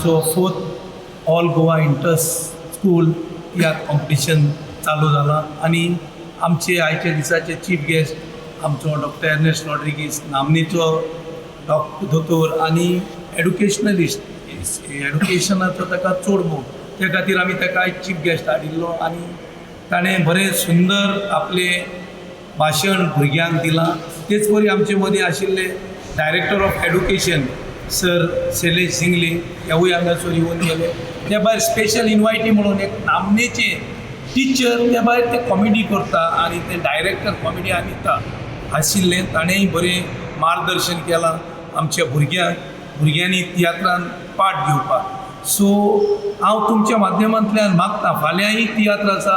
आमचो 4th all Goa इंटर्स school tiatr competition चालू जाला आणि आमचे आयच्या दिसाचे चीफ गेस्ट आमचो डॉक्टर एर्नेस्ट रॉड्रिगीस नामनेचो दोतोर आणि एड्युकेशनलिस्ट एड्युकेशनाचो ताका चड मोग त्या खातीर आमी ताका आयज चीफ गेस्ट हाडिल्लो आणि ताणें बरें सुंदर आपले भाशण भुरग्यांक दिलां. तेच परी आमचे मदीं आशिल्ले director of education sir Shailesh Single हेवूय हांगासर येवन गेले. त्या भायर स्पेशल इन्वायटी म्हणून एक नामनेचे टिचर त्या भायर ते कॉमेडी करता आणि ते डायरेक्टर कॉमेडी अनिता आशिल्ले ताणेंय बरें मार्गदर्शन केलां आमच्या भुरग्यांनी तियात्रान पार्ट घेवपाक. सो हांव तुमच्या माध्यमांतल्यान मागता फाल्यांय तियात्र आसा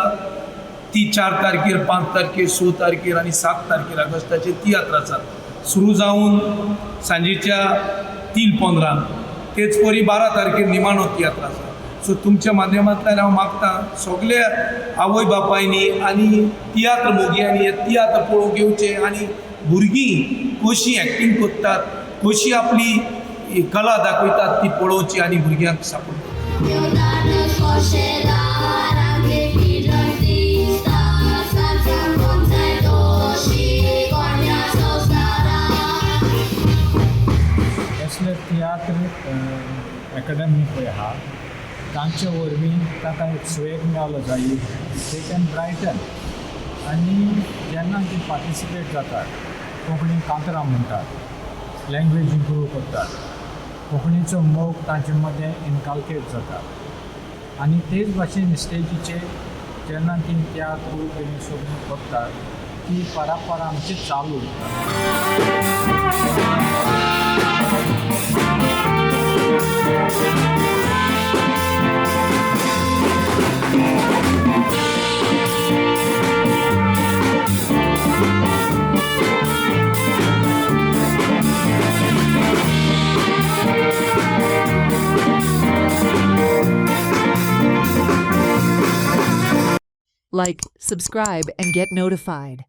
ती 4 तारखेर 5 तारखेर 6 तारखेर आणि 7 तारखेर ऑगस्टाचे तियात्र आसा सुरू जावन सांजेच्या 3:15 तेच परी 12 तारखेर निमाणो तियात्र आसा. सो तुमच्या माध्यमांतल्यान हांव मागता सगळ्या आवय बापायनी आनी तियात्र मोग्यांनी हे तियात्र पळोवंक येवचे आनी भुरगीं कशी एक्टींग करतात कशी आपली कला दाखयतात ती पळोवची आनी भुरग्यांक सपोर्ट असले तियात्र एकाडेमी पळय आहा तांचे वरवीं ताका एक स्वेग मेळलो जाय ते कॅन ब्रायटन आनी जेन्ना ती पार्टिसिपेट जातात कोंकणी कांतरां म्हणटात लँग्वेज इम्प्रूव करतात कोंकणीचो मोग तांचे मदें इनकल्केट जाता आनी तेच भाशेन स्टेजीचेर जेन्ना ती तियात्र बीन सगळें करतात ती परंपरा आमची चालू Like, subscribe, and get notified.